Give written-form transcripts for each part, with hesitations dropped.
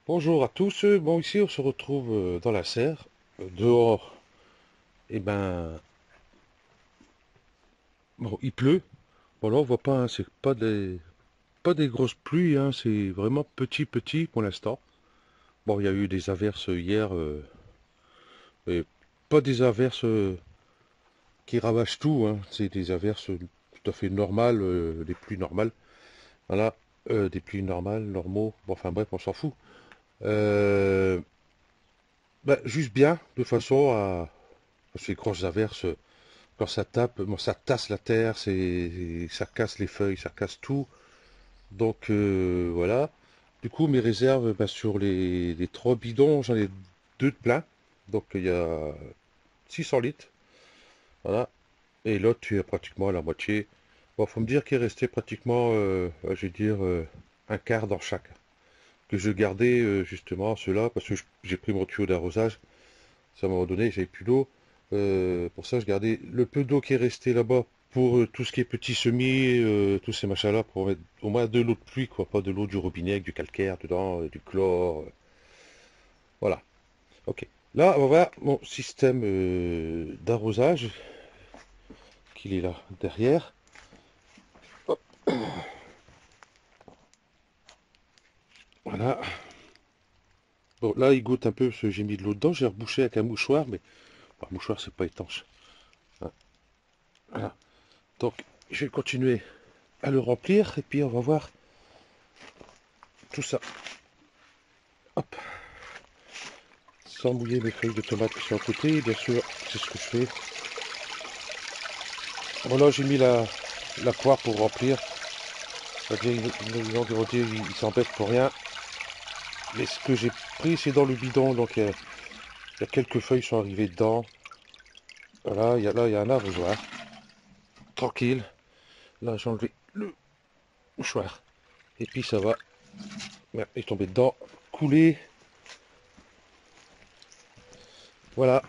Bonjour à tous. Bon, ici on se retrouve dans la serre. Dehors, eh ben, bon, il pleut. Bon, là, on voit pas, hein, c'est pas des grosses pluies, hein, c'est vraiment petit pour l'instant. Bon, il y a eu des averses hier, et pas des averses qui ravagent tout, hein, c'est des averses tout à fait normales, des pluies normales. Voilà, des pluies normales, normaux. Bon, enfin bref, on s'en fout. Euh, juste bien, de façon à ces grosses averses. Quand ça tape, bon, ça tasse la terre, ça casse les feuilles, ça casse tout. Donc voilà. Du coup, mes réserves, sur les 3 bidons, j'en ai deux de plein. Donc il y a 600 litres. Voilà. Et l'autre, tu es pratiquement à la moitié. Bon, faut me dire qu'il est resté pratiquement, je vais dire, un quart dans chaque. Que je gardais justement ceux-là, parce que j'ai pris mon tuyau d'arrosage. Ça m'a donné, j'avais plus d'eau. Pour ça, je gardais le peu d'eau qui est resté là-bas pour tout ce qui est petits semis, tous ces machins-là, pour mettre au moins de l'eau de pluie, quoi, pas de l'eau du robinet avec du calcaire dedans, du chlore. Voilà. Ok. Là, on va voir mon système d'arrosage, qu'il est là derrière. Hop, voilà. Bon, là, il goûte un peu parce que j'ai mis de l'eau dedans. J'ai rebouché avec un mouchoir, mais un mouchoir, c'est pas étanche. Hein. Voilà. Donc, je vais continuer à le remplir et puis on va voir tout ça. Hop. Sans mouiller mes feuilles de tomates qui sont à côté, bien sûr, c'est ce que je fais. Bon là j'ai mis la poire pour remplir. Ils ont dire, ils s'embêtent pour rien. Mais ce que j'ai pris c'est dans le bidon, donc il y a quelques feuilles qui sont arrivées dedans. Voilà, là il y a un arrosoir. Tranquille. Là j'ai enlevé le mouchoir. Et puis ça va. Merde, il est tombé dedans. Couler. Voilà.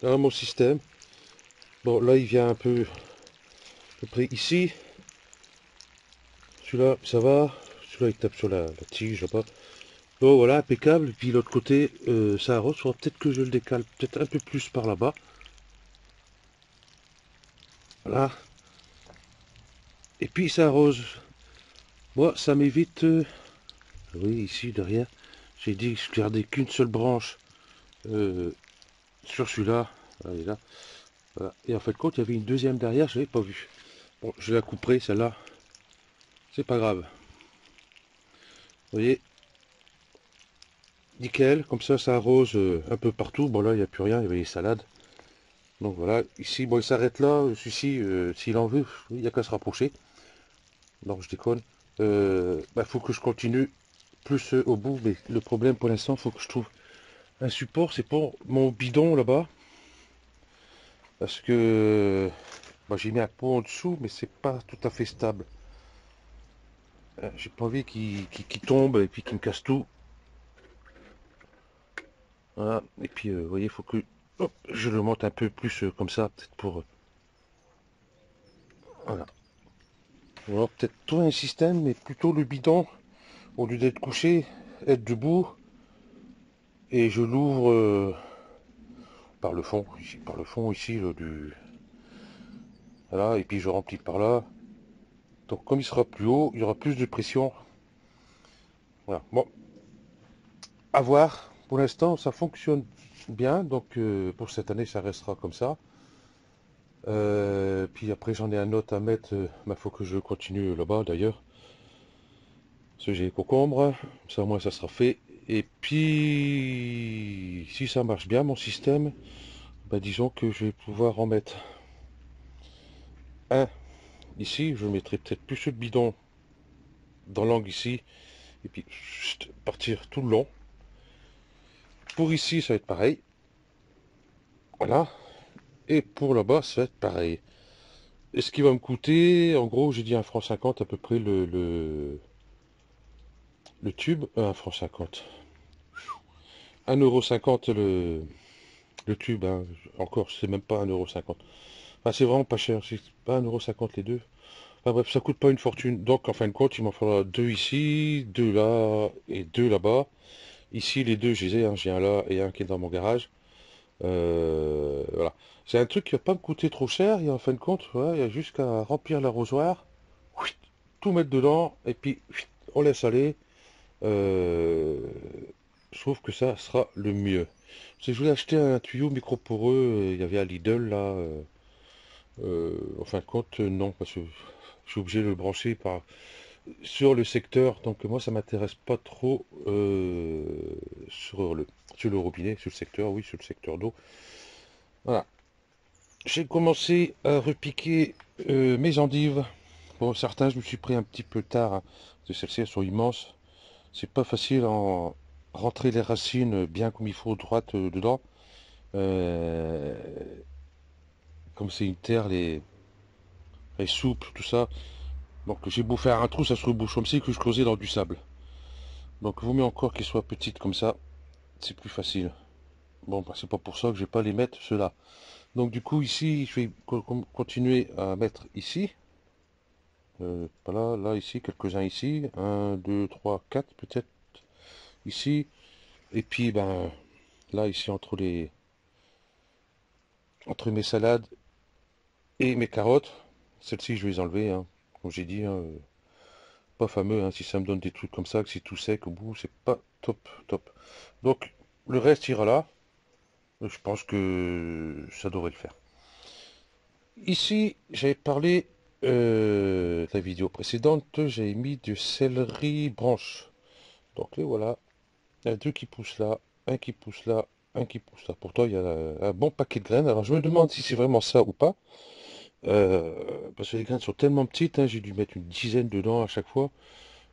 Voilà mon système. Bon là il vient un peu à peu près ici. Celui-là, ça va. Celui-là, il tape sur la tige là-bas. Bon, voilà, impeccable. Et puis l'autre côté, ça arrose. Faudra peut-être que je le décale peut-être un peu plus par là-bas. Voilà. Et puis ça arrose. Moi, ça m'évite... oui, ici, derrière. J'ai dit que je gardais qu'une seule branche euh, sur celui-là. Voilà, et là. Voilà. Et en fait, compte, il y avait une deuxième derrière, je l'avais pas vue. Bon, je la couperai, celle-là. C'est pas grave. Vous voyez, nickel. Comme ça arrose un peu partout. Bon, là, il n'y a plus rien. Il y avait les salades. Donc voilà, ici, bon, il s'arrête là. Celui-ci, s'il en veut, il n'y a qu'à se rapprocher. Non, je déconne. Faut que je continue plus au bout, mais le problème pour l'instant, faut que je trouve un support. C'est pour mon bidon là-bas. Parce que j'ai mis un pot en dessous, mais c'est pas tout à fait stable. J'ai pas envie qu'il tombe et puis qu'il me casse tout. Voilà. Et puis, vous voyez, il faut que hop, je le monte un peu plus comme ça, peut-être pour. Voilà. Ou alors peut-être trouver un système, mais plutôt le bidon, au lieu d'être couché, être debout. Et je l'ouvre par le fond, ici, voilà, et puis je remplis par là. Donc comme il sera plus haut, il y aura plus de pression. Voilà. Bon, à voir. Pour l'instant, ça fonctionne bien. Donc pour cette année, ça restera comme ça. Puis après, j'en ai un autre à mettre. Faut que je continue là-bas d'ailleurs. Parce que j'ai les concombres. Ça, au moins, ça sera fait. Et puis, si ça marche bien, mon système, disons que je vais pouvoir en mettre un ici. Je mettrai peut-être plus de bidon dans l'angle ici. Et puis, partir tout le long. Pour ici, ça va être pareil. Voilà. Et pour là-bas, ça va être pareil. Et ce qui va me coûter, en gros, j'ai dit 1,50 à peu près le tube. 1,50 1,50 € le tube. Hein. Encore, c'est même pas 1,50 €. Enfin, c'est vraiment pas cher. C'est pas 1,50 € les deux. Enfin bref, ça coûte pas une fortune. Donc en fin de compte, il m'en faudra deux ici, deux là et deux là-bas. Ici, les deux, je les ai, hein. J'ai un là et un qui est dans mon garage. Voilà. C'est un truc qui va pas me coûter trop cher. Et en fin de compte, voilà, il y a juste qu'à remplir l'arrosoir, whitt, tout mettre dedans et puis whitt, on laisse aller. Euh, je trouve que ça sera le mieux. Parce que je voulais acheter un tuyau micro-poreux, il y avait à Lidl là. En fin de compte, non, parce que je suis obligé de le brancher sur le secteur. Donc moi, ça m'intéresse pas trop sur le robinet, sur le secteur, oui, sur le secteur d'eau. Voilà. J'ai commencé à repiquer mes endives. Bon, certains, je me suis pris un petit peu tard, hein, parce que celles-ci, elles sont immenses. C'est pas facile en rentrer les racines bien comme il faut droite dedans. Euh, Comme c'est une terre, les souples, tout ça. Donc j'ai beau faire un trou, ça se rebouche comme si que je creusais dans du sable. Donc il vaut mieux encore qu'ils soient petites comme ça, c'est plus facile. Bon, bah, c'est pas pour ça que je vais pas les mettre ceux-là. Donc du coup ici, je vais continuer à mettre ici. Pas là, là, ici, quelques-uns ici. Un, deux, trois, quatre peut-être ici. Et puis ben là ici entre mes salades et mes carottes. Celles-ci je vais les enlever, hein. Comme j'ai dit, hein, pas fameux, hein, si ça me donne des trucs comme ça, que c'est tout sec au bout, c'est pas top, top. Donc le reste ira là. Je pense que ça devrait le faire. Ici, j'avais parlé de la vidéo précédente, j'avais mis du céleri branche. Donc les voilà, il y a deux qui poussent là, un qui pousse là, un qui pousse là. Pourtant, il y a un bon paquet de graines. Alors je me demande si c'est vraiment ça ou pas. Euh, Parce que les graines sont tellement petites, hein, j'ai dû mettre une dizaine dedans à chaque fois.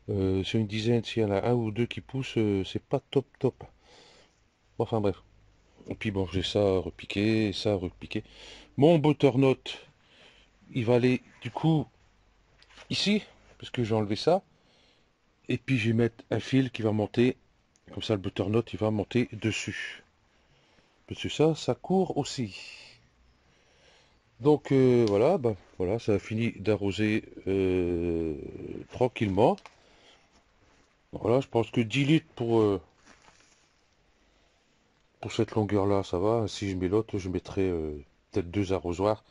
Sur une dizaine, s'il y en a un ou deux qui poussent, c'est pas top top. Enfin bref. Et puis bon, j'ai ça repiqué, ça repiqué. Mon butternut, il va aller du coup ici, parce que j'ai enlevé ça. Et puis je vais mettre un fil qui va monter, comme ça le butternut il va monter dessus. Parce que ça court aussi. Donc voilà, ben, voilà, ça a fini d'arroser tranquillement. Voilà, je pense que 10 litres pour cette longueur-là, ça va. Si je mets l'autre, je mettrai peut-être deux arrosoirs.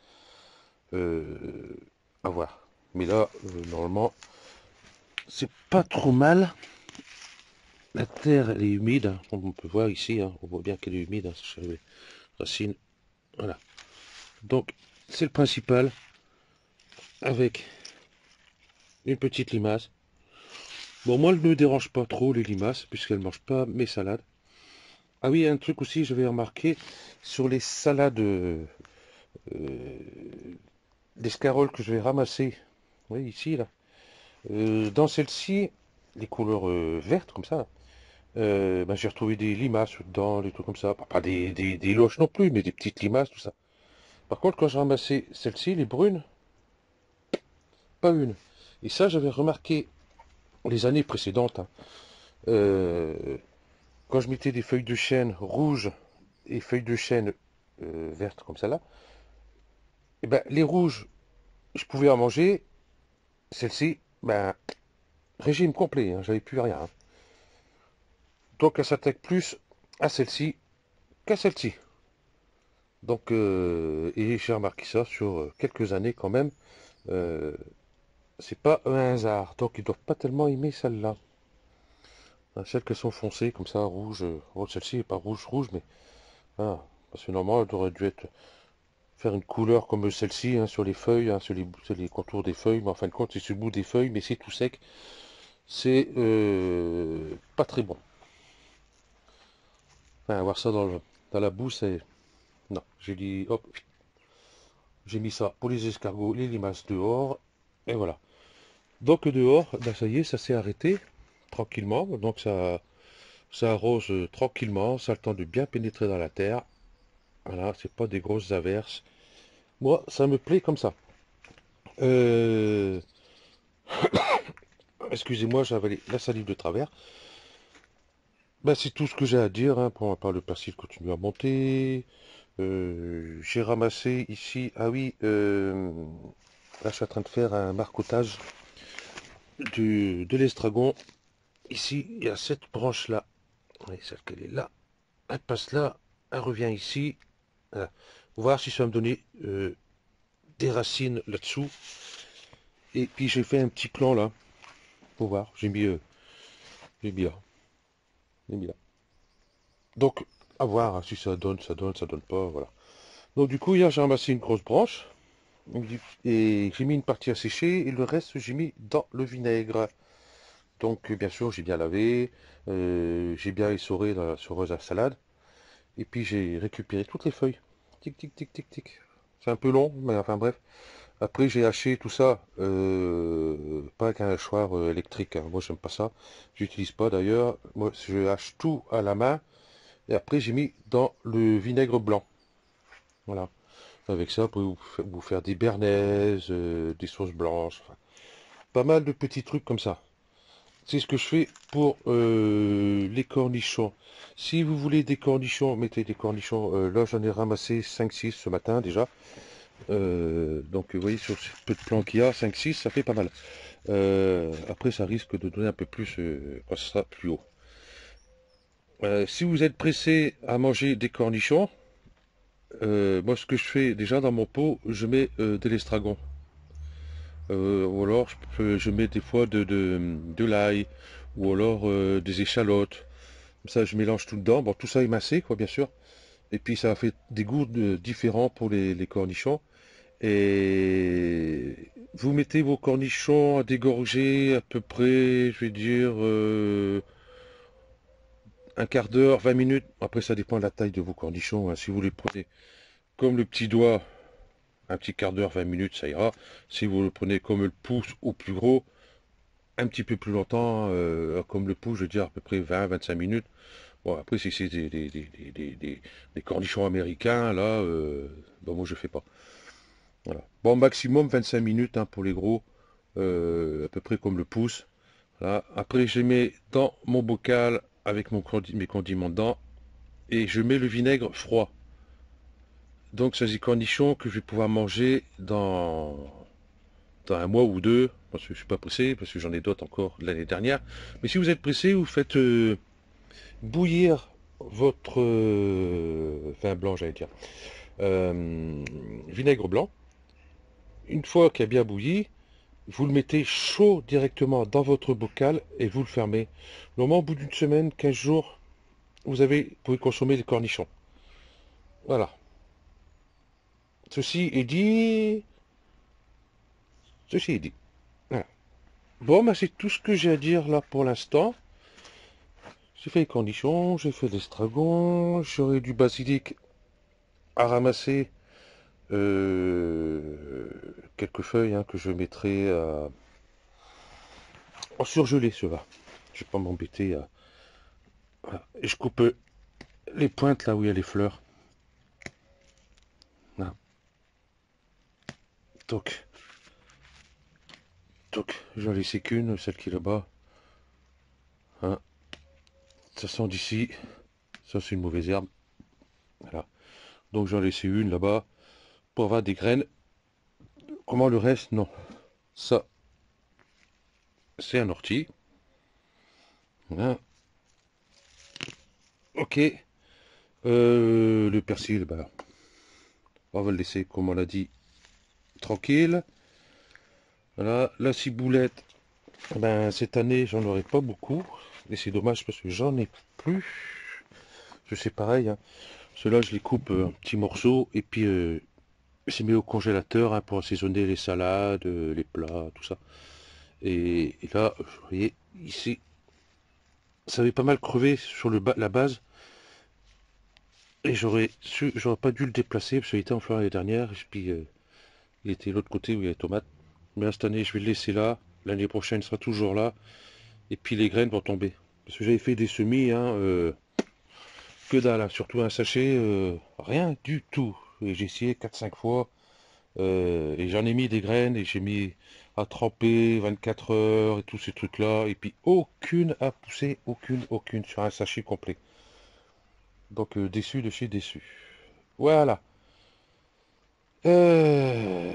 À voir. Mais là, normalement, c'est pas trop mal. La terre, elle est humide, hein, comme on peut voir ici, hein, on voit bien qu'elle est humide, hein, sur les racines. Voilà. Donc, c'est le principal, avec une petite limace. Bon, moi, elle ne me dérange pas trop, les limaces, puisqu'elle ne mange pas mes salades. Ah oui, un truc aussi, j'avais remarqué, sur les salades d'escarole que je vais ramasser, oui, ici, là. Dans celle-ci, les couleurs vertes, comme ça, ben, j'ai retrouvé des limaces dedans, des trucs comme ça. Pas des loches non plus, mais des petites limaces, tout ça. Par contre, quand j'ai ramassé celle-ci, les brunes, pas une. Et ça, j'avais remarqué les années précédentes, hein. Euh, Quand je mettais des feuilles de chêne rouges et feuilles de chêne vertes comme ça là, et ben, les rouges, je pouvais en manger. Celle-ci, ben, régime complet, hein, j'avais plus rien, hein. Donc, elle s'attaque plus à celle-ci qu'à celle-ci. Donc, et j'ai remarqué ça sur quelques années quand même. Euh, c'est pas un hasard. Donc, ils doivent pas tellement aimer celle-là. Hein, celles qui sont foncées, comme ça, rouge. Oh, celle-ci n'est pas rouge, rouge, mais. Ah, parce que normalement, elle aurait dû faire une couleur comme celle-ci, hein, sur les feuilles, hein, sur les contours des feuilles. Mais en fin de compte, c'est sur le bout des feuilles, mais c'est tout sec. C'est pas très bon. Enfin, avoir ça dans la boue, c'est. Non, j'ai dit, hop, j'ai mis ça pour les escargots, les limaces dehors, et voilà. Donc dehors, ben ça y est, ça s'est arrêté tranquillement. Donc ça arrose tranquillement, ça a le temps de bien pénétrer dans la terre. Voilà, c'est pas des grosses averses. Moi, ça me plaît comme ça. Euh, Excusez-moi, j'ai avalé la salive de travers. Ben, c'est tout ce que j'ai à dire, hein, pour ma part, le persil continue à monter. J'ai ramassé ici, ah oui, Là, je suis en train de faire un marcotage de l'estragon. Ici, il y a cette branche-là. Oui, celle qu'elle est là. Elle passe là, elle revient ici. Voilà. Voir si ça va me donner des racines là-dessous. Et puis j'ai fait un petit plan là, pour voir. J'ai mis là. J'ai mis là. Donc, à voir hein, si ça donne, ça donne pas, voilà. Donc du coup, hier j'ai ramassé une grosse branche. Et j'ai mis une partie à sécher et le reste j'ai mis dans le vinaigre. Donc bien sûr j'ai bien lavé, j'ai bien essoré la sureuse à salade. Et puis j'ai récupéré toutes les feuilles. Tic tic tic tic tic. C'est un peu long, mais enfin bref. Après j'ai haché tout ça, pas avec un hachoir électrique, hein. Moi j'aime pas ça. J'utilise pas d'ailleurs. Moi je hache tout à la main. Et après j'ai mis dans le vinaigre blanc. Voilà. Avec ça, vous pouvez vous faire des bernaises, des sauces blanches, enfin, pas mal de petits trucs comme ça. C'est ce que je fais pour les cornichons. Si vous voulez des cornichons, mettez des cornichons. Là, j'en ai ramassé 5-6 ce matin déjà. Donc, vous voyez, sur ce peu de plants qu'il y a, 5-6, ça fait pas mal. Après, ça risque de donner un peu plus quand ce sera plus haut. Si vous êtes pressé à manger des cornichons, moi, ce que je fais déjà dans mon pot, je mets de l'estragon. Ou alors je mets des fois de l'ail, ou alors des échalotes. Comme ça, je mélange tout dedans. Bon, tout ça émincé, quoi, bien sûr. Et puis, ça fait des goûts différents pour les cornichons. Et vous mettez vos cornichons à dégorger à peu près, je vais dire, un quart d'heure, 20 minutes. Après, ça dépend de la taille de vos cornichons, hein. Si vous les prenez comme le petit doigt, un petit quart d'heure, 20 minutes, ça ira. Si vous le prenez comme le pouce ou plus gros, un petit peu plus longtemps, comme le pouce, je veux dire à peu près 20-25 minutes. Bon, après, si c'est des cornichons américains, là, bon, moi, je fais pas. Voilà. Bon, maximum 25 minutes hein, pour les gros, à peu près comme le pouce. Voilà. Après, je mets dans mon bocal avec mes condiments dedans et je mets le vinaigre froid. Donc, c'est des cornichons que je vais pouvoir manger dans un mois ou deux, parce que je suis pas pressé, parce que j'en ai d'autres encore de l'année dernière. Mais si vous êtes pressé, vous faites bouillir votre vin blanc, j'allais dire, vinaigre blanc. Une fois qu'il a bien bouilli, vous le mettez chaud directement dans votre bocal et vous le fermez. Normalement, au bout d'une semaine, 15 jours, vous pouvez consommer les cornichons. Voilà. Ceci est dit. Ceci est dit. Voilà. Bon, bah, c'est tout ce que j'ai à dire là pour l'instant. J'ai fait les cornichons, j'ai fait l'estragon, j'aurai du basilic à ramasser, quelques feuilles hein, que je mettrai en surgelé, ceux-là. Je vais pas m'embêter à... Voilà. Et je coupe les pointes là où il y a les fleurs. Voilà. Donc, j'en laissé qu'une, celle qui est là-bas. Hein. Ça sent d'ici. Ça, c'est une mauvaise herbe. Voilà. Donc, j'en laissé une là-bas pour avoir des graines. Comment le reste? Non. Ça, c'est un ortie. Hein. Ok. Le persil, bah, on va le laisser, comme on l'a dit, tranquille. Voilà. La ciboulette, ben, cette année, j'en aurai pas beaucoup. Et c'est dommage parce que j'en ai plus. Je sais pareil, hein. Ceux-là, je les coupe en petits morceaux et puis je les mets au congélateur hein, pour assaisonner les salades, les plats, tout ça. Et là, vous voyez, ici, ça avait pas mal crevé sur la base. Et j'aurais pas dû le déplacer parce qu'il était en fleur l'année dernière. Et puis, il était de l'autre côté où il y a les tomates. Mais là, cette année, je vais le laisser là. L'année prochaine, il sera toujours là. Et puis, les graines vont tomber. Parce que j'avais fait des semis, hein, que dalle, hein, surtout un sachet, rien du tout. Et j'ai essayé 4-5 fois. Et j'en ai mis des graines et j'ai mis à tremper 24 heures et tous ces trucs-là. Et puis aucune a poussé, aucune sur un sachet complet. Donc déçu de chez déçu. Voilà. Euh,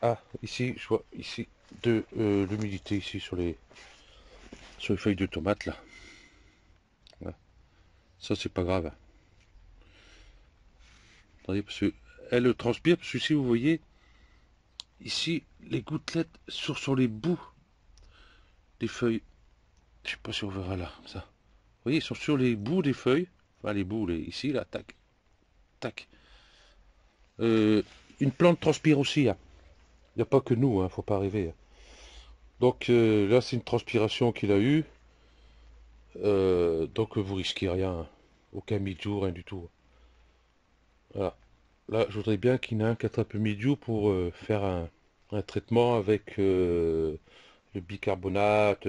Ah, ici, je vois ici de l'humidité ici sur les feuilles de tomates là. Voilà. Ça c'est pas grave, hein. Attendez, parce que elle transpire, parce que si vous voyez ici les gouttelettes sur les bouts des feuilles. Je sais pas si on verra là, ça. Vous voyez, ils sont sur les bouts des feuilles. Enfin les bouts, ici là, tac, tac. Euh, une plante transpire aussi, hein. Il n'y a pas que nous, hein, faut pas rêver, hein. Donc là c'est une transpiration qu'il a eue. Donc vous risquez rien, hein. Aucun mildiou, rien du tout. Voilà. Là, je voudrais bien qu'il y en ait un qui attrape le mildiou pour faire un traitement avec le bicarbonate,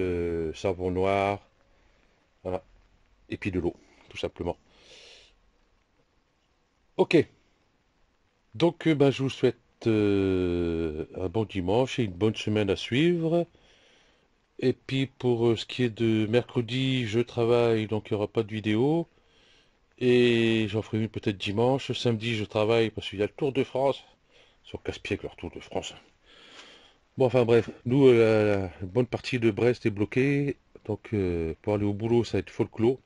savon noir, voilà. Et puis de l'eau, tout simplement. Ok, donc ben, je vous souhaite un bon dimanche et une bonne semaine à suivre. Et puis pour ce qui est de mercredi, je travaille, donc il n'y aura pas de vidéo. Et j'en ferai une peut-être dimanche. Samedi, je travaille parce qu'il y a le Tour de France. Ils sont casse-pieds avec leur Tour de France. Bon, enfin bref, nous, la bonne partie de Brest est bloquée. Donc pour aller au boulot, ça va être folklore.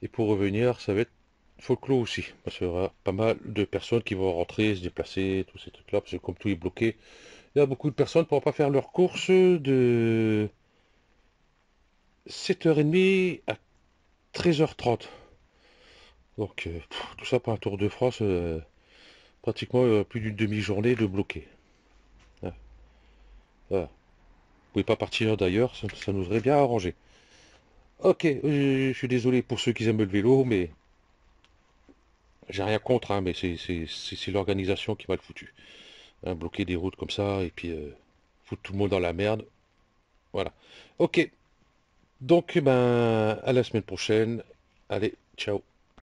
Et pour revenir, ça va être folklore aussi. Parce qu'il y aura pas mal de personnes qui vont rentrer, se déplacer, tous ces trucs-là. Parce que comme tout est bloqué, il y a beaucoup de personnes qui ne pourront pas faire leurs courses de 7h30 à 13h30. Donc tout ça pour un Tour de France, pratiquement plus d'une demi-journée de bloqué. Hein, voilà. Vous pouvez pas partir d'ailleurs, ça nous aurait bien arrangé. Ok, je suis désolé pour ceux qui aiment le vélo, mais j'ai rien contre, hein, mais c'est l'organisation qui m'a le foutu. Hein, bloquer des routes comme ça et puis foutre tout le monde dans la merde. Voilà. Ok, donc ben à la semaine prochaine. Allez, ciao.